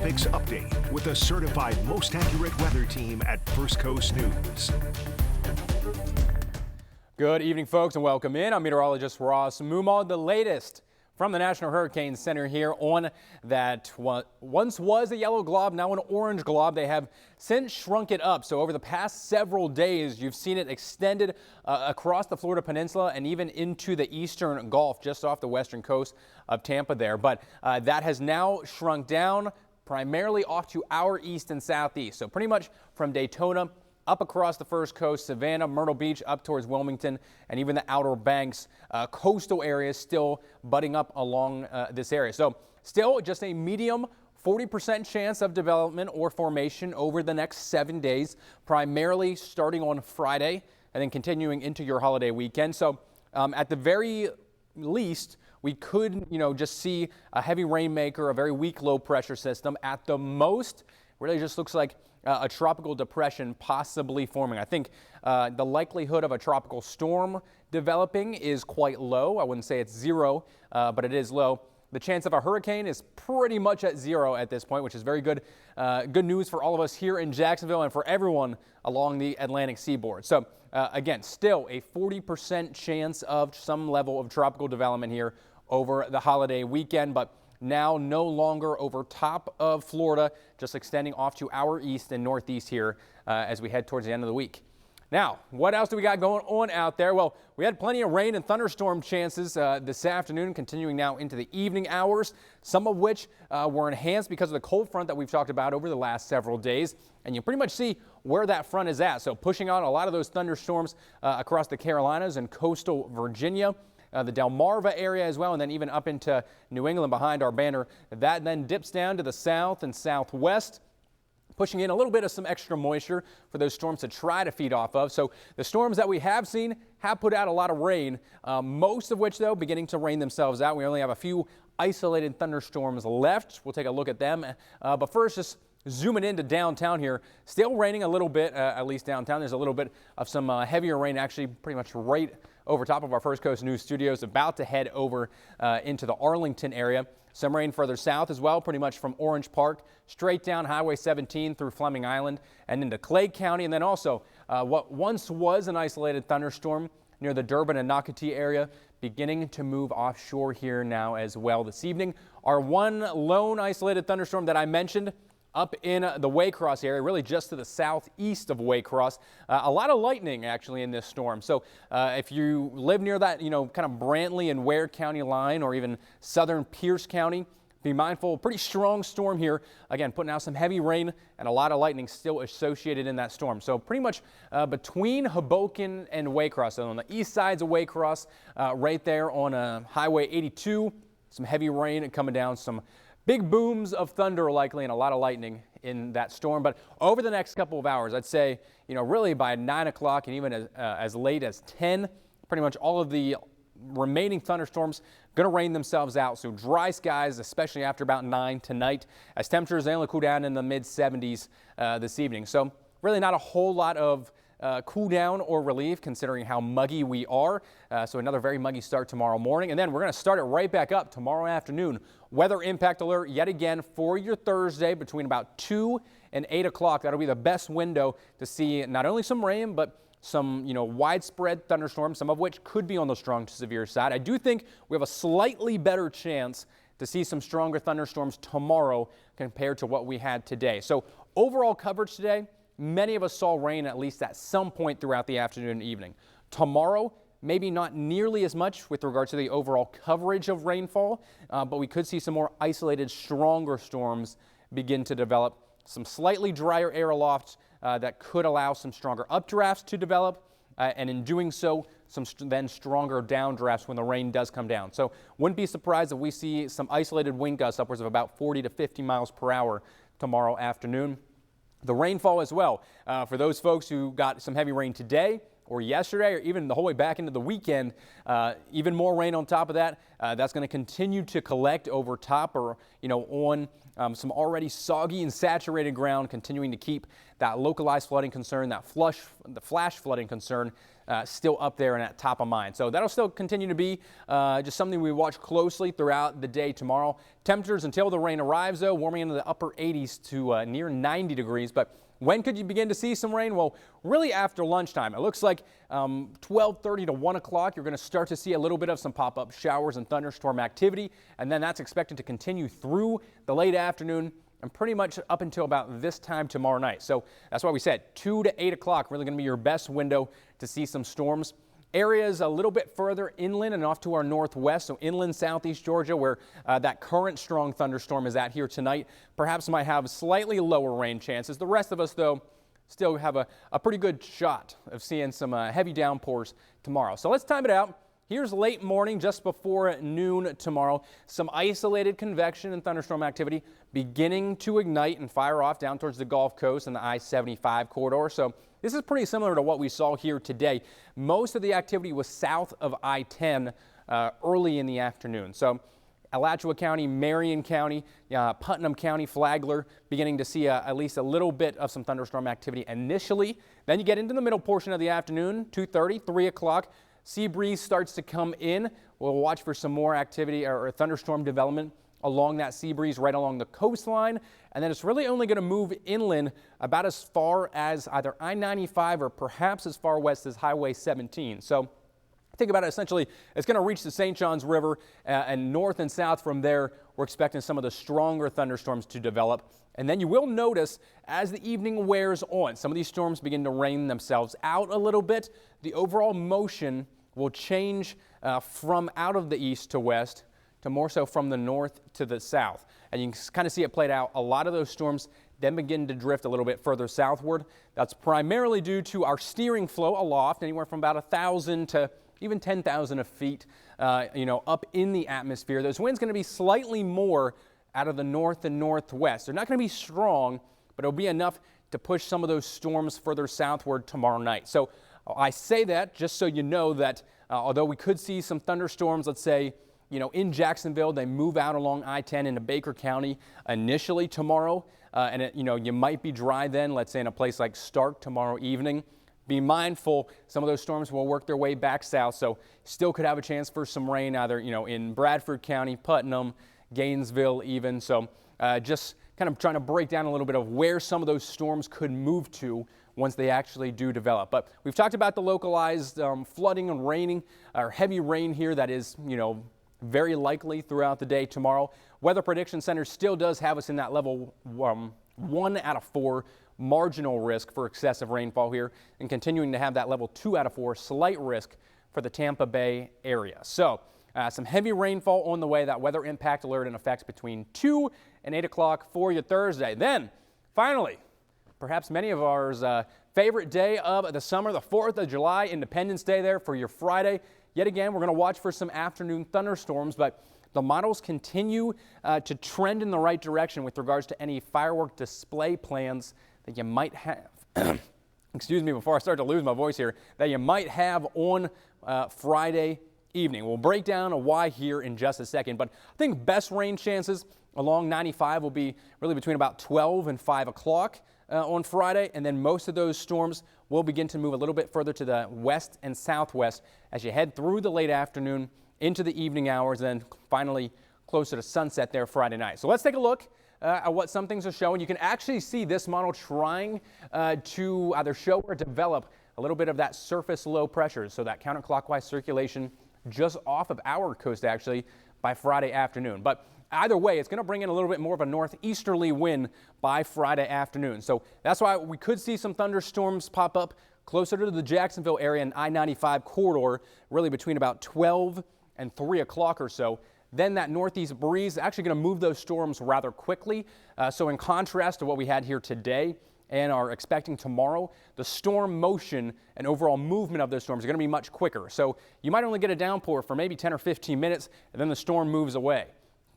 Tropics Update with the certified most accurate weather team at First Coast News. Good evening, folks, and welcome in. I'm meteorologist Ross Mumald. The latest from the National Hurricane Center here on that once was a yellow glob, now an orange glob. They have since shrunk it up. So over the past several days, you've seen it extended across the Florida Peninsula and even into the eastern Gulf, just off the western coast of Tampa there. But that has now shrunk down primarily off to our east and southeast. So pretty much from Daytona up across the First Coast, Savannah, Myrtle Beach, up towards Wilmington, and even the Outer Banks, coastal areas still butting up along this area. So still just a medium 40% chance of development or formation over the next 7 days, primarily starting on Friday and then continuing into your holiday weekend. So at the very least, we could, just see a heavy rainmaker, a very weak low pressure system. At the most, really just looks like a tropical depression possibly forming. I think the likelihood of a tropical storm developing is quite low. I wouldn't say it's zero, but it is low. The chance of a hurricane is pretty much at zero at this point, which is very good. Good news for all of us here in Jacksonville and for everyone along the Atlantic seaboard. So again, still a 40% chance of some level of tropical development here over the holiday weekend, but now no longer over top of Florida, just extending off to our east and northeast here as we head towards the end of the week. Now, what else do we got going on out there? Well, we had plenty of rain and thunderstorm chances this afternoon, continuing now into the evening hours, some of which were enhanced because of the cold front that we've talked about over the last several days. And you pretty much see where that front is at. So pushing out a lot of those thunderstorms across the Carolinas and coastal Virginia. The Delmarva area as well, and then even up into New England behind our banner. That then dips down to the south and southwest, pushing in a little bit of some extra moisture for those storms to try to feed off of. So the storms that we have seen have put out a lot of rain, most of which, though, beginning to rain themselves out. We only have a few isolated thunderstorms left. We'll take a look at them. But first, just zooming into downtown here, still raining a little bit, at least downtown. There's a little bit of some heavier rain, actually pretty much right over top of our First Coast News studios, about to head over into the Arlington area. Some rain further south as well, pretty much from Orange Park straight down Highway 17 through Fleming Island and into Clay County. And then also what once was an isolated thunderstorm near the Durbin and Nocatee area, beginning to move offshore here now as well this evening. Our one lone isolated thunderstorm that I mentioned up in the Waycross area, really just to the southeast of Waycross. A lot of lightning actually in this storm. So if you live near that, kind of Brantley and Ware County line, or even southern Pierce County, be mindful. Pretty strong storm here. Again, putting out some heavy rain and a lot of lightning still associated in that storm. So pretty much between Hoboken and Waycross, so on the east sides of Waycross, right there on Highway 82, some heavy rain coming down, some big booms of thunder likely, and a lot of lightning in that storm. But over the next couple of hours, I'd say, really by 9 o'clock and even as late as 10, pretty much all of the remaining thunderstorms going to rain themselves out. So dry skies, especially after about 9 tonight, as temperatures only cool down in the mid 70s this evening. So really not a whole lot of cool down or relief considering how muggy we are. So another very muggy start tomorrow morning. And then we're going to start it right back up tomorrow afternoon. Weather impact alert yet again for your Thursday between about 2 and 8 o'clock. That'll be the best window to see not only some rain, but some, widespread thunderstorms, some of which could be on the strong to severe side. I do think we have a slightly better chance to see some stronger thunderstorms tomorrow compared to what we had today. So overall coverage today, many of us saw rain at least at some point throughout the afternoon and evening. Tomorrow, maybe not nearly as much with regard to the overall coverage of rainfall, but we could see some more isolated, stronger storms begin to develop. Some slightly drier air aloft that could allow some stronger updrafts to develop, and in doing so, some then stronger downdrafts when the rain does come down. So wouldn't be surprised if we see some isolated wind gusts upwards of about 40 to 50 miles per hour tomorrow afternoon. The rainfall as well, for those folks who got some heavy rain today or yesterday or even the whole way back into the weekend, even more rain on top of that. That's going to continue to collect over top or, on Some already soggy and saturated ground continuing to keep that localized flooding concern, the flash flooding concern still up there and at top of mind. So that'll still continue to be just something we watch closely throughout the day tomorrow. Temperatures until the rain arrives, though, warming into the upper 80s to near 90 degrees. But when could you begin to see some rain? Well, really after lunchtime. It looks like 12:30 to 1 o'clock, you're going to start to see a little bit of some pop-up showers and thunderstorm activity, and then that's expected to continue through the late afternoon and pretty much up until about this time tomorrow night. So that's why we said 2 to 8 o'clock really going to be your best window to see some storms. Areas a little bit further inland and off to our northwest, so inland southeast Georgia, where that current strong thunderstorm is at here tonight, perhaps might have slightly lower rain chances. The rest of us, though, still have a pretty good shot of seeing some heavy downpours tomorrow. So let's time it out. Here's late morning, just before noon tomorrow. Some isolated convection and thunderstorm activity beginning to ignite and fire off down towards the Gulf Coast and the I-75 corridor. So this is pretty similar to what we saw here today. Most of the activity was south of I-10 early in the afternoon. So Alachua County, Marion County, Putnam County, Flagler, beginning to see at least a little bit of some thunderstorm activity initially. Then you get into the middle portion of the afternoon, 2:30, 3 o'clock. Sea breeze starts to come in. We'll watch for some more activity or thunderstorm development along that sea breeze right along the coastline. And then it's really only going to move inland about as far as either I-95 or perhaps as far west as Highway 17. So think about it, essentially, it's going to reach the St. Johns River and north and south from there. We're expecting some of the stronger thunderstorms to develop. And then you will notice as the evening wears on, some of these storms begin to rain themselves out a little bit. The overall motion will change from out of the east to west to more so from the north to the south. And you can kind of see it played out. A lot of those storms then begin to drift a little bit further southward. That's primarily due to our steering flow aloft, anywhere from about 1,000 to even 10,000 feet, up in the atmosphere. Those winds going to be slightly more out of the north and northwest. They're not going to be strong, but it'll be enough to push some of those storms further southward tomorrow night. So I say that just so you know that although we could see some thunderstorms, let's say, in Jacksonville, they move out along I-10 into Baker County initially tomorrow, and you might be dry then, let's say in a place like Stark tomorrow evening. Be mindful, some of those storms will work their way back south, so still could have a chance for some rain either, in Bradford County, Putnam, Gainesville even. So just kind of trying to break down a little bit of where some of those storms could move to once they actually do develop. But we've talked about the localized flooding and raining, or heavy rain here that is, very likely throughout the day tomorrow. Weather Prediction Center still does have us in that level 1 out of 4 marginal risk for excessive rainfall here, and continuing to have that level 2 out of 4 slight risk for the Tampa Bay area. So some heavy rainfall on the way. That weather impact alert in effect between 2 and 8 o'clock for your Thursday. Then finally, perhaps many of ours favorite day of the summer, the 4th of July, Independence Day there for your Friday. Yet again, we're going to watch for some afternoon thunderstorms, but the models continue to trend in the right direction with regards to any firework display plans that you might have. Excuse me, before I start to lose my voice here, that you might have on Friday evening. We'll break down a why here in just a second, but I think best rain chances along 95 will be really between about 12 and 5 o'clock on Friday, and then most of those storms will begin to move a little bit further to the west and southwest as you head through the late afternoon into the evening hours, and then finally closer to sunset there Friday night. So let's take a look at what some things are showing. You can actually see this model trying to either show or develop a little bit of that surface low pressure, so that counterclockwise circulation just off of our coast actually by Friday afternoon. But either way, it's going to bring in a little bit more of a northeasterly wind by Friday afternoon. So that's why we could see some thunderstorms pop up closer to the Jacksonville area and I-95 corridor, really between about 12 and 3 o'clock or so. Then that northeast breeze is actually going to move those storms rather quickly. So in contrast to what we had here today and are expecting tomorrow, the storm motion and overall movement of those storms are going to be much quicker. So you might only get a downpour for maybe 10 or 15 minutes, and then the storm moves away.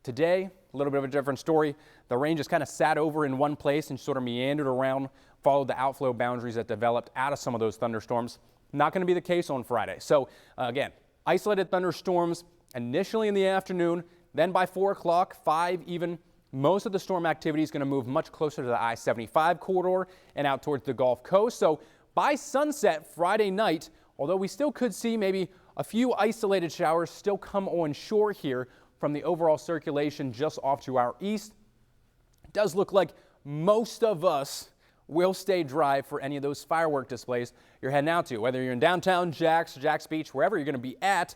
Today, a little bit of a different story. The rain just kind of sat over in one place and sort of meandered around, followed the outflow boundaries that developed out of some of those thunderstorms. Not going to be the case on Friday. So again, isolated thunderstorms initially in the afternoon, then by 4 o'clock, 5 even, most of the storm activity is going to move much closer to the I-75 corridor and out towards the Gulf Coast. So by sunset Friday night, although we still could see maybe a few isolated showers still come on shore here from the overall circulation just off to our east, it does look like most of us will stay dry for any of those firework displays you're heading out to. Whether you're in downtown Jax Beach, wherever you're going to be at,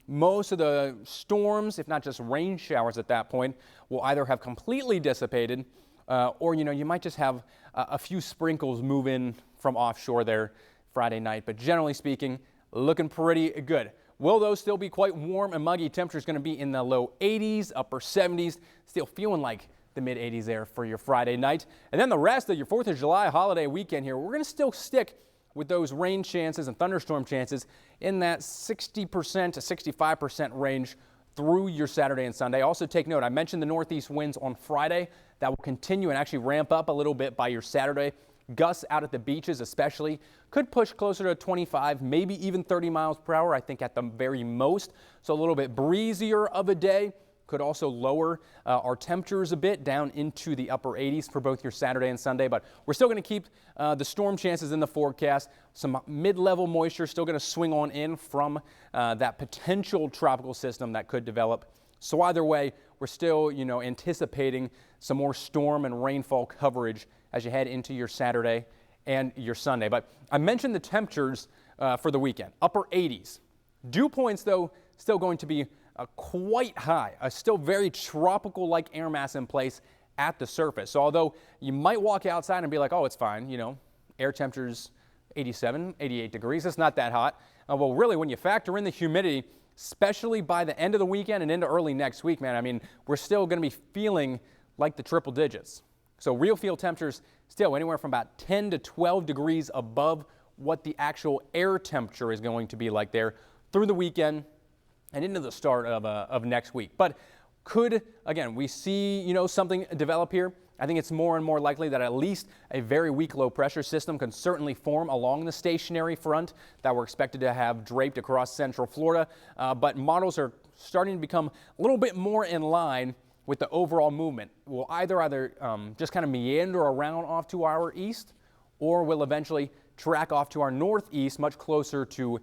most of the storms, if not just rain showers at that point, will either have completely dissipated or, you might just have a few sprinkles move in from offshore there Friday night. But generally speaking, looking pretty good. Will those still be quite warm and muggy? Temperatures going to be in the low 80s, upper 70s, still feeling like the mid 80s there for your Friday night. And then the rest of your 4th of July holiday weekend here, we're going to still stick with those rain chances and thunderstorm chances in that 60% to 65% range through your Saturday and Sunday. Also take note, I mentioned the northeast winds on Friday. That will continue and actually ramp up a little bit by your Saturday. Gusts out at the beaches especially could push closer to 25, maybe even 30 miles per hour, I think at the very most. So a little bit breezier of a day. Could also lower our temperatures a bit down into the upper 80s for both your Saturday and Sunday, but we're still going to keep the storm chances in the forecast. Some mid-level moisture still going to swing on in from that potential tropical system that could develop. So either way, we're still, anticipating some more storm and rainfall coverage as you head into your Saturday and your Sunday. But I mentioned the temperatures for the weekend, upper 80s. Dew points, though, still going to be quite high, a still very tropical-like air mass in place at the surface. So although you might walk outside and be like, oh, it's fine, air temperatures 87, 88 degrees, it's not that hot. Well, really, when you factor in the humidity, especially by the end of the weekend and into early next week, man, I mean, we're still going to be feeling like the triple digits. So real field temperatures still anywhere from about 10 to 12 degrees above what the actual air temperature is going to be like there through the weekend and into the start of next week. But could, again, we see, something develop here? I think it's more and more likely that at least a very weak low pressure system can certainly form along the stationary front that we're expected to have draped across central Florida. But models are starting to become a little bit more in line with the overall movement. Will either just kind of meander around off to our east, or will eventually track off to our northeast, much closer to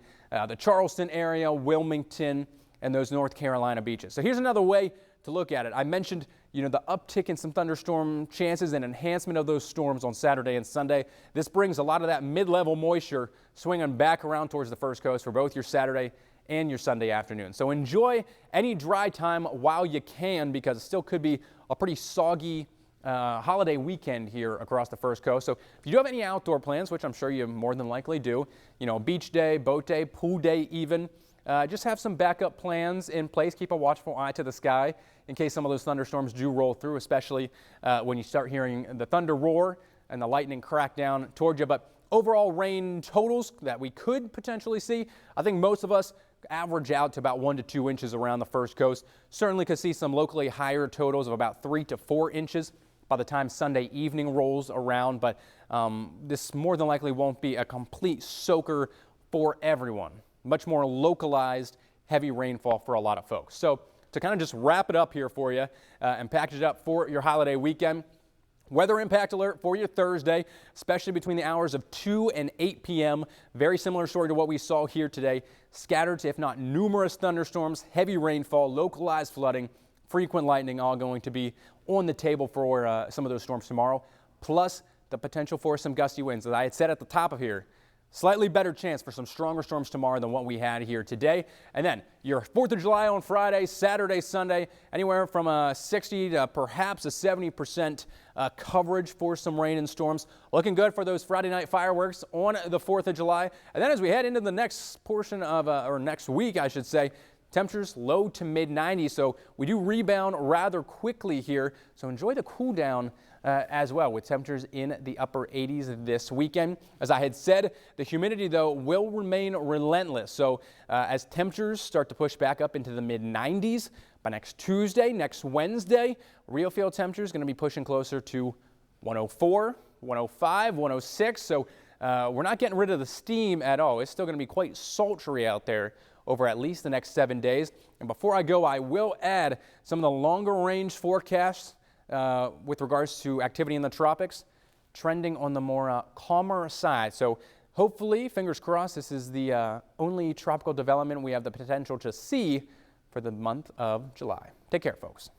the Charleston area, Wilmington, and those North Carolina beaches. So here's another way to look at it. I mentioned, the uptick in some thunderstorm chances and enhancement of those storms on Saturday and Sunday. This brings a lot of that mid-level moisture swinging back around towards the first coast for both your Saturday and your Sunday afternoon. So enjoy any dry time while you can, because it still could be a pretty soggy holiday weekend here across the first coast. So if you do have any outdoor plans, which I'm sure you more than likely do, beach day, boat day, pool day even, just have some backup plans in place. Keep a watchful eye to the sky in case some of those thunderstorms do roll through, especially when you start hearing the thunder roar and the lightning crack down towards you. But overall rain totals that we could potentially see, I think most of us average out to about 1 to 2 inches around the first coast. Certainly could see some locally higher totals of about 3 to 4 inches by the time Sunday evening rolls around, but this more than likely won't be a complete soaker for everyone. Much more localized heavy rainfall for a lot of folks. So to kind of just wrap it up here for you and package it up for your holiday weekend, weather impact alert for your Thursday, especially between the hours of 2 and 8 p.m. Very similar story to what we saw here today. Scattered to, if not numerous thunderstorms, heavy rainfall, localized flooding, frequent lightning, all going to be on the table for some of those storms tomorrow, plus the potential for some gusty winds. As I had said at the top of here, slightly better chance for some stronger storms tomorrow than what we had here today. And then your 4th of July on Friday, Saturday, Sunday, anywhere from a 60 to perhaps a 70% coverage for some rain and storms. Looking good for those Friday night fireworks on the 4th of July. And then as we head into the next portion of, or next week, I should say, temperatures low to mid 90s. So we do rebound rather quickly here. So enjoy the cool down as well, with temperatures in the upper 80s this weekend. As I had said, the humidity, though, will remain relentless. So as temperatures start to push back up into the mid 90s, by next Tuesday, next Wednesday, real field temperatures going to be pushing closer to 104, 105, 106. So we're not getting rid of the steam at all. It's still going to be quite sultry out there over at least the next 7 days. And before I go, I will add some of the longer range forecasts with regards to activity in the tropics, trending on the more calmer side. So hopefully, fingers crossed, this is the only tropical development we have the potential to see for the month of July. Take care, folks.